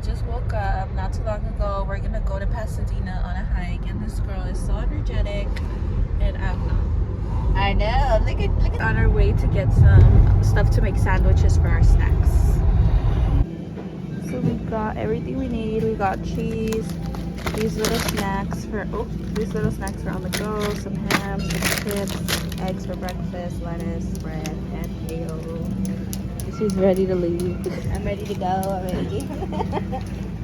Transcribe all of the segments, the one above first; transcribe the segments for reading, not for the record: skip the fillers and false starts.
just woke up not too long ago. We're gonna go to Pasadena on a hike, and this girl is so energetic, and I'm not. I know. Look at. On our way to get some stuff to make sandwiches for our snacks. So we got everything we need. We got cheese. These little snacks for on the go. Some ham, some chips, eggs for breakfast, lettuce, bread, and kale. She's ready to leave. I'm ready to go already.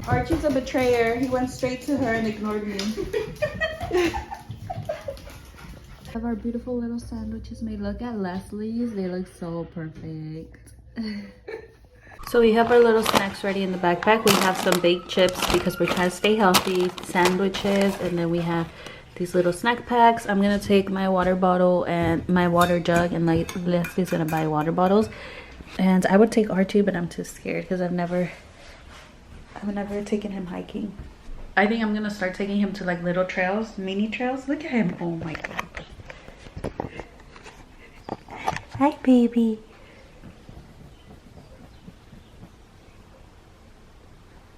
Archie's a betrayer. He went straight to her and ignored me. Have our beautiful little sandwiches made. Look at Leslie's. They look so perfect. So we have our little snacks ready in the backpack. We have some baked chips because we're trying to stay healthy, sandwiches, and then we have these little snack packs. I'm gonna take my water bottle and my water jug, and like Leslie's gonna buy water bottles. And I would take Archie, but I'm too scared because I've never taken him hiking. I think I'm gonna start taking him to like little trails, mini trails. Look at him. Oh my god. Hi, baby.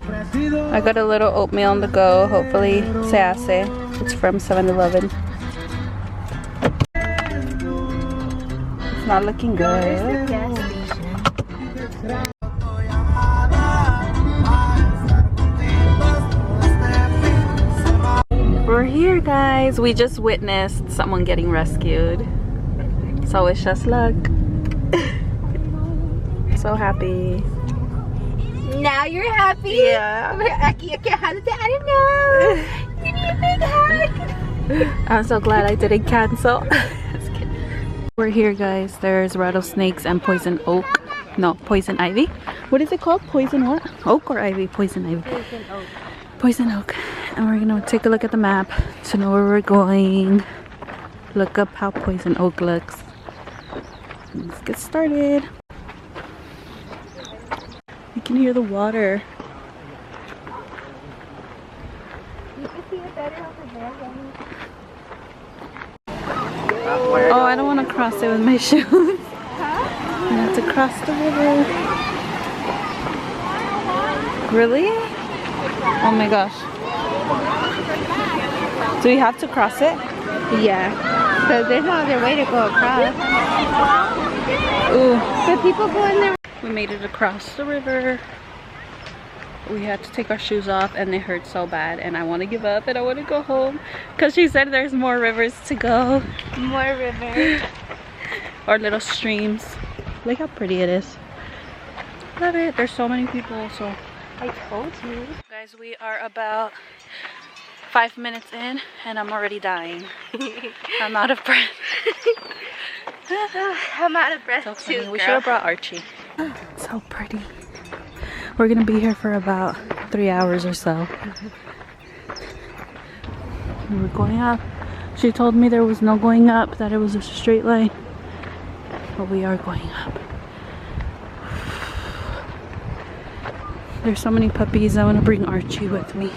I got a little oatmeal on the go. Hopefully se hace. It's from 7-Eleven. It's not looking good. We're here, guys. We just witnessed someone getting rescued. So wish us luck. So happy. Now you're happy? Yeah. I don't know. You need a big hug. I'm so glad I didn't cancel. We're here, guys. There's rattlesnakes and poison oak. No, poison ivy. What is it called? Poison what? Oak or ivy? Poison ivy. Poison oak. Poison oak. And we're gonna take a look at the map to know where we're going. Look up how poison oak looks. Let's get started. You can hear the water. You can see it better over there. Oh, I don't want to cross it with my shoes. I have to cross the river. Really? Oh my gosh. Do we have to cross it? Yeah. So there's no other way to go across. Ooh. But people go in there. We made it across the river. We had to take our shoes off and they hurt so bad, and I want to give up and I want to go home because she said there's more rivers to go. More rivers. Or little streams. Look how pretty it is. Love it. There's so many people. So I told you. guys, we are about 5 minutes in and I'm already dying. I'm out of breath. I'm out of breath So too, funny. We girl. should have brought Archie. So pretty. We're gonna be here for about 3 hours or so. We're going up. She told me there was no going up, that it was a straight line. But we are going up. There's so many puppies. I want to bring Archie with me.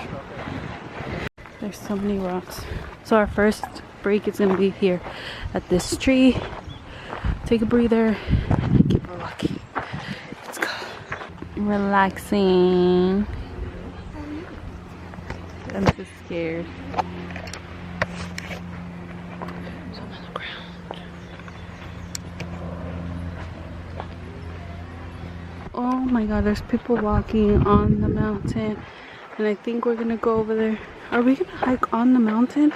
There's so many rocks. So our first break is gonna be here at this tree. Take a breather and keep walking. Let's go. Relaxing. I'm just scared. So I'm on the ground. Oh my god, there's people walking on the mountain. And I think we're gonna go over there. Are we gonna hike on the mountain?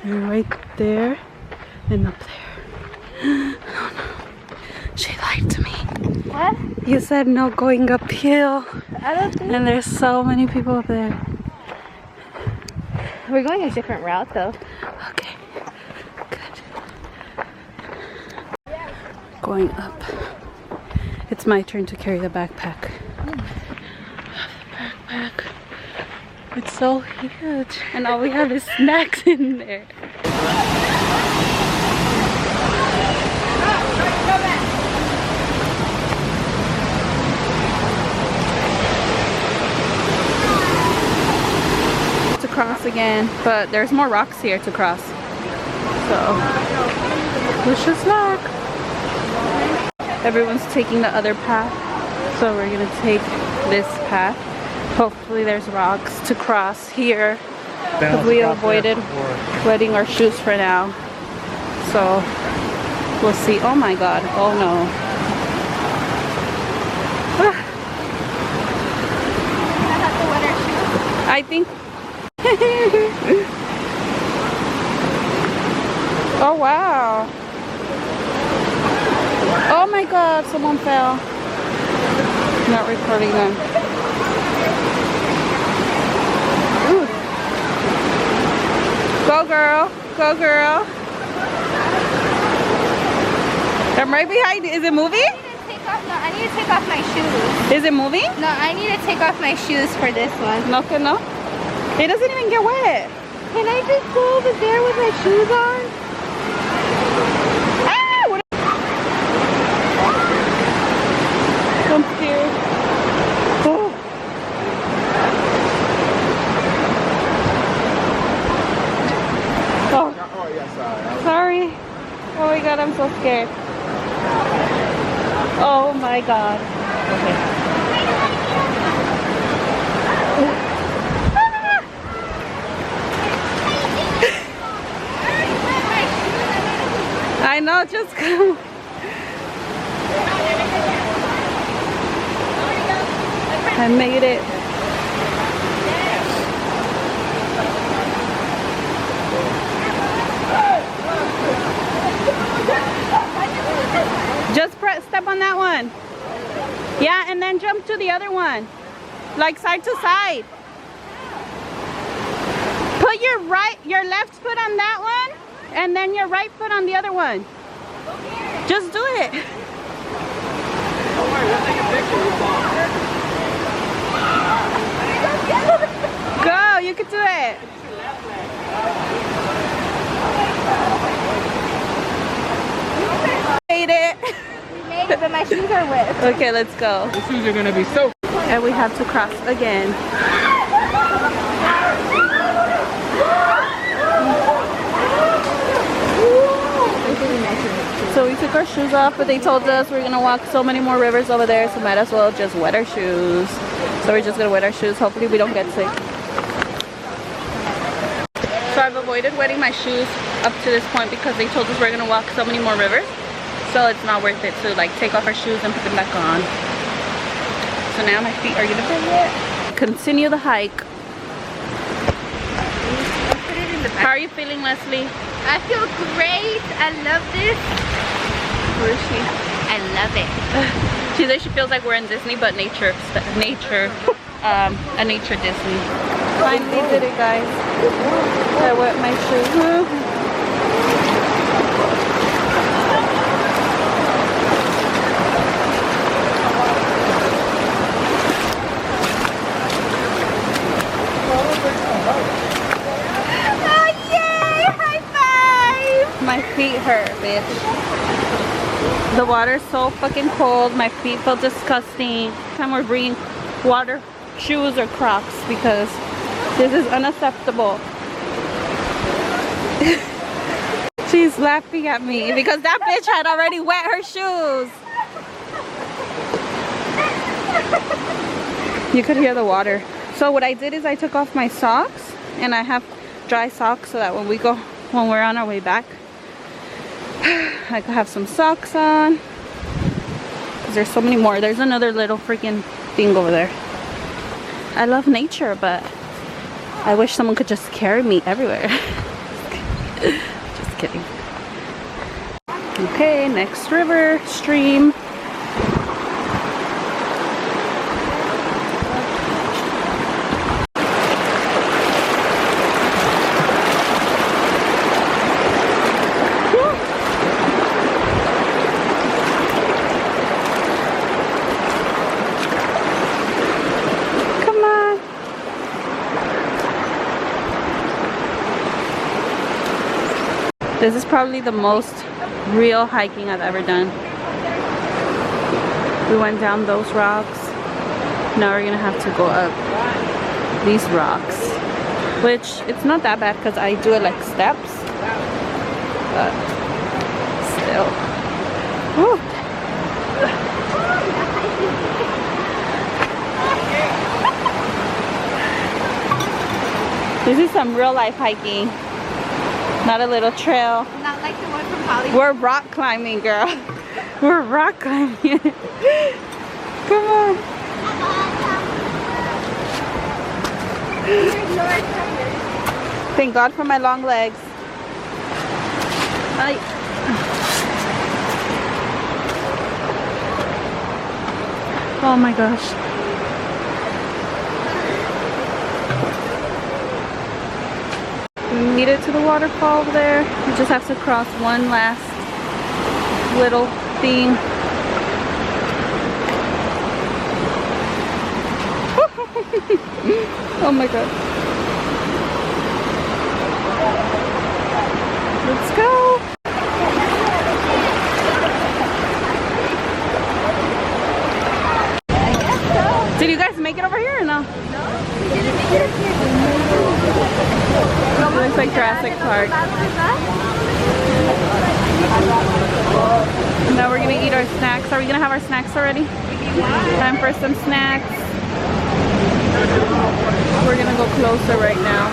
They're right there and up there. Oh no. She lied to me. What? You said no going uphill. I don't think. And there's so many people up there. We're going a different route though. Okay. Good. Going up. It's my turn to carry the backpack. The backpack. It's so huge. And all we have is snacks in there. To cross again, but there's more rocks here to cross. So, wish us luck. Everyone's taking the other path, so we're gonna take this path. Hopefully there's rocks to cross here. Because we avoided wetting our shoes for now. So we'll see. Oh my god. Oh no. I think. Oh wow. Oh my god, someone fell. Not recording them. Ooh. Go girl, go girl. I'm right behind you. Is it moving? I need to take off my shoes. Is it moving? No, I need to take off my shoes for this one. No, que no. It doesn't even get wet. Can I just go over there with my shoes on? Ah! What? I'm scared. Oh. Oh. Oh, yeah, Sorry. Oh my god, I'm so scared. Oh my god. Okay. I know, just come. I made it. Just step on that one. Yeah, and then jump to the other one. Like side to side. Put your left foot on that one, and then your right foot on the other one. Just do it. Go, you can do it. Made it. We made it, but my shoes are wet. Okay, let's go. The shoes are gonna be so. And we have to cross again. So we took our shoes off, but they told us we're gonna walk so many more rivers over there, so might as well just wet our shoes. So we're just gonna wet our shoes. Hopefully we don't get sick. So I've avoided wetting my shoes up to this point because they told us we're gonna walk so many more rivers. So it's not worth it to like take off our shoes and put them back on. So now my feet are gonna feel wet. Continue the hike. How are you feeling, Leslie? I feel great. I love this. Where is she? I love it. She says she feels like we're in Disney, but a nature Disney. Finally did it, guys. I wet my shoes. Oh, yay! High five! My feet hurt, bitch. The water's so fucking cold. My feet feel disgusting. Time we're bringing water, shoes, or Crocs because this is unacceptable. She's laughing at me because that bitch had already wet her shoes. You could hear the water. So what I did is I took off my socks, and I have dry socks so that when we're on our way back, I could have some socks on. Cause there's so many more. There's another little freaking thing over there. I love nature, but I wish someone could just carry me everywhere. Just kidding. Okay, next river, stream. This is probably the most real hiking I've ever done. We went down those rocks. Now we're gonna have to go up these rocks, which it's not that bad because I do it like steps, but still. Woo. This is some real life hiking. Not a little trail. Not like the one from Hollywood. We're rock climbing, girl. We're rock climbing. Come on. Thank God for my long legs. Oh my gosh. We made it to the waterfall over there. We just have to cross one last little thing. Oh my god. Let's go. I guess so. Did you guys make it over here or no? No, we didn't make it up here. It looks like Jurassic Park. Now we're gonna eat our snacks. Are we gonna have our snacks already? Time for some snacks. We're gonna go closer right now.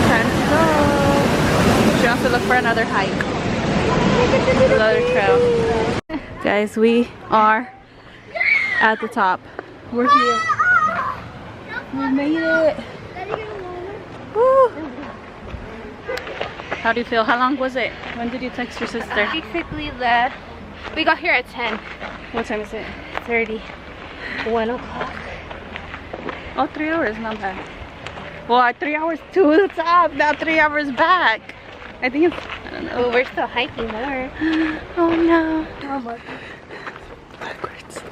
Time to go. She wants to look for another hike. Another trail. Guys, we are at the top. We're here. We made it. Woo. How do you feel? How long was it? When did you text your sister? Basically, we got here at 10. What time is it? 30. 1 o'clock. Oh, 3 hours, not bad. Well, 3 hours to the top, now 3 hours back. I think it's, I don't know. Well, we're still hiking more. Oh no. Backwards.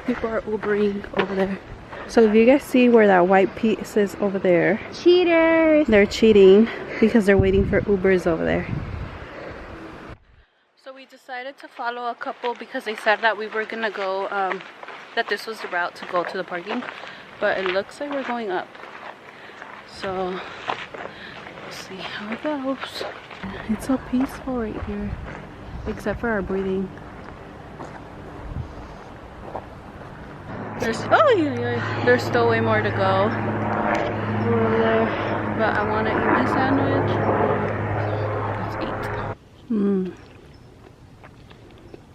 People are Ubering over there. So if you guys see where that white piece is over there, Cheaters! they're cheating because they're waiting for Ubers over there. So we decided to follow a couple because they said that we were gonna go, that this was the route to go to the parking, but it looks like we're going up. So we'll see how it goes. It's so peaceful right here, except for our breathing. There's there's still way more to go over there, but I want to eat my sandwich. Let's eat.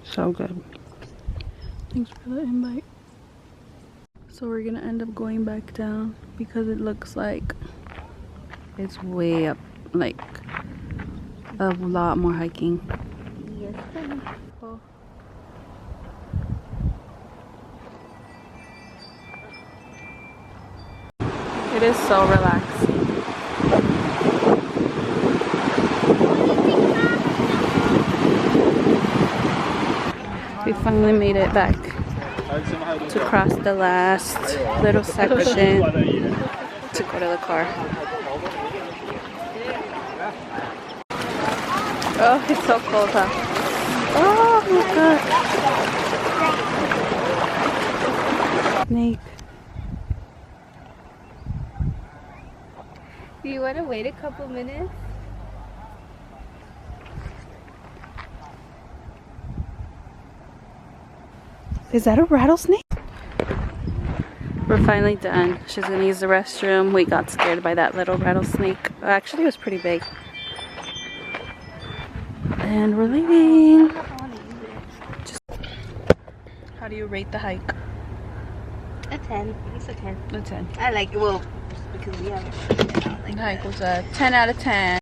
So good. Thanks for the invite. So we're gonna end up going back down because it looks like it's way up, like a lot more hiking. Yes. Oh. It is so relaxing. We finally made it back to cross the last little section to go to the car. Oh, it's so cold, huh? Oh my god. Snake. Do you want to wait a couple minutes? Is that a rattlesnake? We're finally done. She's gonna use the restroom. We got scared by that little rattlesnake. Actually, it was pretty big. And we're leaving. How do you rate the hike? A 10. It's a 10. A 10. I like it. Well, because we have it. The hike was a 10 out of 10.